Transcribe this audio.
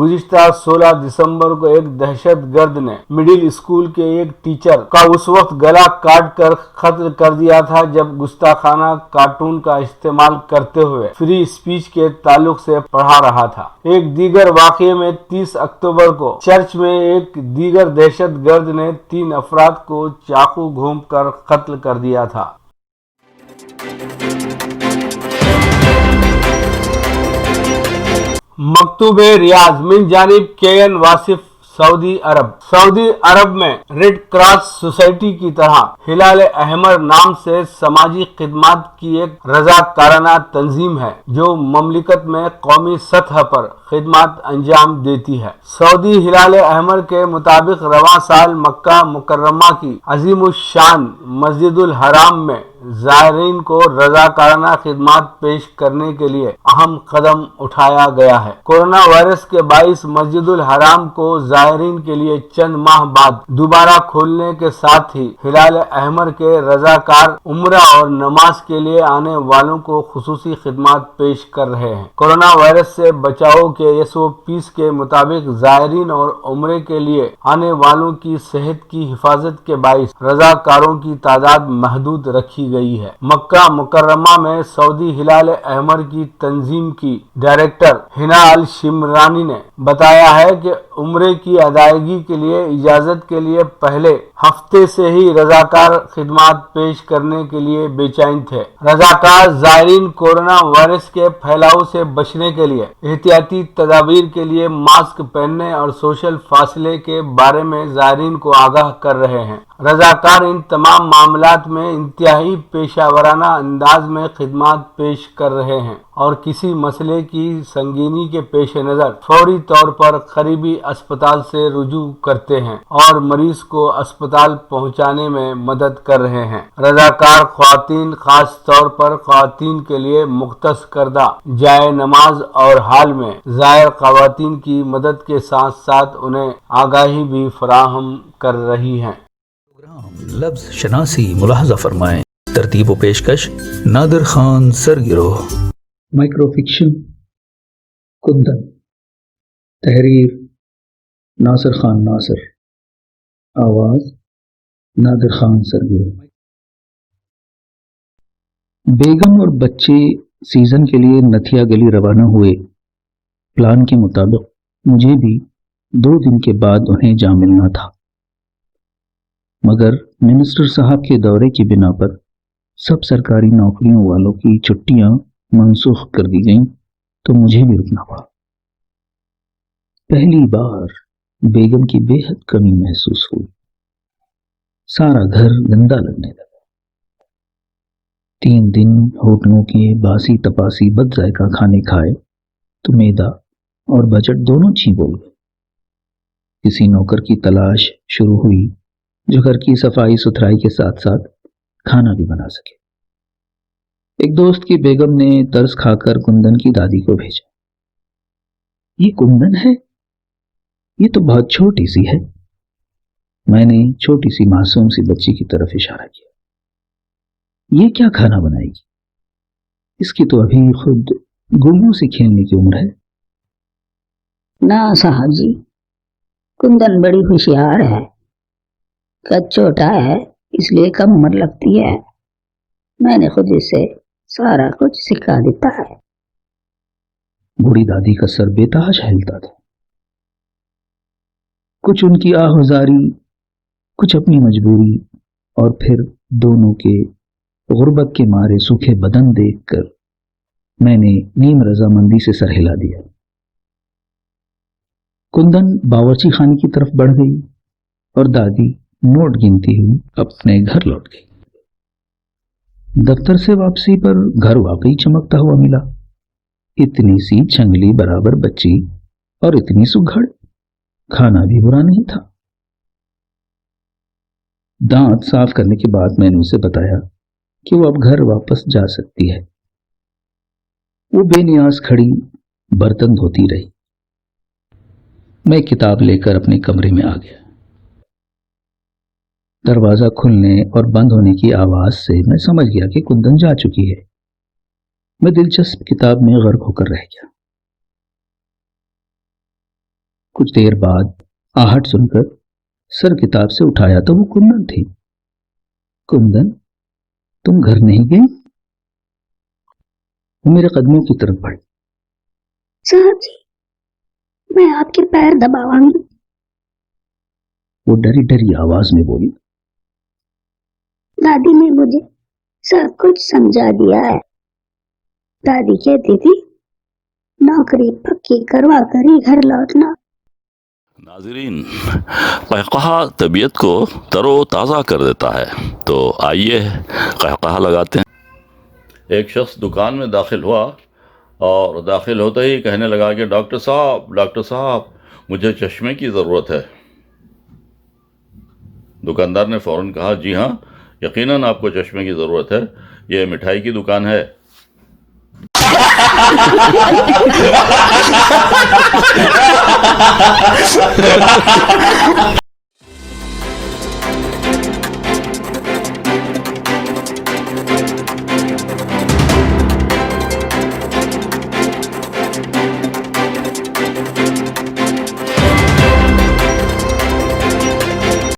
گزشتہ 16 دسمبر کو ایک دہشت گرد نے مڈل اسکول کے ایک ٹیچر کا اس وقت گلا کاٹ کر قتل کر دیا تھا جب گستاخانہ کارٹون کا استعمال کرتے ہوئے فری اسپیچ کے تعلق سے پڑھا رہا تھا۔ ایک دیگر واقعے میں 30 اکتوبر کو چرچ میں ایک دیگر دہشت گرد نے 3 افراد کو چاقو گھونپ کر قتل کر دیا تھا۔ مکتوب ریاض من جانب کے واصف سعودی عرب میں ریڈ کراس سوسائٹی کی طرح ہلال احمر نام سے سماجی خدمات کی ایک رضاکارانہ تنظیم ہے جو مملکت میں قومی سطح پر خدمات انجام دیتی ہے۔ سعودی ہلال احمر کے مطابق رواں سال مکہ مکرمہ کی عظیم الشان مسجد الحرام میں زائرین کو رضاکارانہ خدمات پیش کرنے کے لیے اہم قدم اٹھایا گیا ہے۔ کورونا وائرس کے باعث مسجد الحرام کو زائرین کے لیے چند ماہ بعد دوبارہ کھولنے کے ساتھ ہی ہلال احمر کے رضاکار عمرہ اور نماز کے لیے آنے والوں کو خصوصی خدمات پیش کر رہے ہیں۔ کورونا وائرس سے بچاؤ کے SOPs کے مطابق زائرین اور عمرے کے لیے آنے والوں کی صحت کی حفاظت کے باعث رضاکاروں کی تعداد محدود رکھی گئی ہے۔ مکہ مکرمہ میں سعودی ہلال احمر کی تنظیم کی ڈائریکٹر ہنا الشمرانی نے بتایا ہے کہ عمرے کی ادائیگی کے لیے اجازت کے لیے پہلے ہفتے سے ہی رضاکار خدمات پیش کرنے کے لیے بے چین تھے۔ رضاکار زائرین کورونا وائرس کے پھیلاؤ سے بچنے کے لیے احتیاطی تدابیر کے لیے ماسک پہننے اور سوشل فاصلے کے بارے میں زائرین کو آگاہ کر رہے ہیں۔ رضاکار ان تمام معاملات میں انتہائی پیشہ ورانہ انداز میں خدمات پیش کر رہے ہیں اور کسی مسئلے کی سنگینی کے پیش نظر فوری طور پر قریبی اسپتال سے رجوع کرتے ہیں اور مریض کو اسپتال پہنچانے میں مدد کر رہے ہیں۔ رضاکار خواتین خاص طور پر خواتین کے لیے مختص کردہ جائے نماز اور حال میں زائر خواتین کی مدد کے ساتھ ساتھ انہیں آگاہی بھی فراہم کر رہی ہیں۔ لفظ شناسی ملاحظہ فرمائیں۔ ترتیب و پیشکش نادر خان سرگرو۔ مائکرو فکشن کندن، تحریر ناصر خان ناصر، آواز نادر خان سرگرو۔ بیگم اور بچے سیزن کے لیے نتھیا گلی روانہ ہوئے۔ پلان کے مطابق مجھے بھی 2 دن کے بعد انہیں جا ملنا تھا، مگر منسٹر صاحب کے دورے کی بنا پر سب سرکاری نوکریوں والوں کی چھٹیاں منسوخ کر دی گئیں تو مجھے بھی رکنا پڑا۔ پہلی بار بیگم کی بے حد کمی محسوس ہوئی۔ سارا گھر گندا لگنے لگا۔ 3 دن ہوٹلوں کے باسی تپاسی بد ذائقہ کھانے کھائے تو معدہ اور بجٹ دونوں چھیں بول گئے۔ کسی نوکر کی تلاش شروع ہوئی جو گھر کی صفائی ستھرائی کے ساتھ ساتھ کھانا بھی بنا سکے۔ ایک دوست کی بیگم نے ترس کھا کر کندن کی دادی کو بھیجا۔ یہ کندن ہے؟ یہ تو بہت چھوٹی سی ہے۔ میں نے چھوٹی سی معصوم سی بچی کی طرف اشارہ کیا۔ یہ کیا کھانا بنائے گی؟ اس کی تو ابھی خود گڑیوں سے کھیلنے کی عمر ہے۔ نا صاحب جی، کندن بڑی ہوشیار ہے۔ قد چھوٹا ہے اس لیے کم عمر لگتی ہے۔ میں نے خود اسے سارا کچھ سکھا دیتا ہے۔ بوڑھی دادی کا سر بے تاج ہلتا تھا۔ کچھ ان کی آہوزاری، کچھ اپنی مجبوری، اور پھر دونوں کے غربت کے مارے سوکھے بدن دیکھ کر میں نے نیم رضامندی سے سر ہلا دیا۔ کندن باورچی خانے کی طرف بڑھ گئی اور دادی نوٹ گنتی ہوئی اپنے گھر لوٹ گئی۔ دفتر سے واپسی پر گھر واقعی چمکتا ہوا ملا۔ اتنی سی چنگلی برابر بچی اور اتنی سگھڑ، کھانا بھی برا نہیں تھا۔ دانت صاف کرنے کے بعد میں نے اسے بتایا کہ وہ اب گھر واپس جا سکتی ہے۔ وہ بے نیاز کھڑی برتن دھوتی رہی۔ میں کتاب لے کر اپنے کمرے میں آ گیا۔ دروازہ کھلنے اور بند ہونے کی آواز سے میں سمجھ گیا کہ کندن جا چکی ہے۔ میں دلچسپ کتاب میں غرق ہو کر رہ گیا۔ کچھ دیر بعد آہٹ سن کر سر کتاب سے اٹھایا تو وہ کندن تھی۔ کندن، تم گھر نہیں گئی؟ وہ میرے قدموں کی طرف بڑھی۔ صاحب جی، میں آپ کے پیر دباؤں گی۔ وہ ڈری ڈری آواز میں بولی۔ دادی نے مجھے سب کچھ سمجھا دیا ہے۔ دادی کہتی تھی نوکری پکی کروا کر ہی گھر لوٹنا۔ ناظرین، قہقہہ طبیعت کو تر و تازہ کر دیتا ہے، تو آئیے قہقہہ لگاتے ہیں۔ ایک شخص دکان میں داخل ہوا اور داخل ہوتے ہی کہنے لگا کہ ڈاکٹر صاحب مجھے چشمے کی ضرورت ہے۔ دکاندار نے فوراً کہا جی ہاں، یقیناً آپ کو چشمے کی ضرورت ہے، یہ مٹھائی کی دکان ہے۔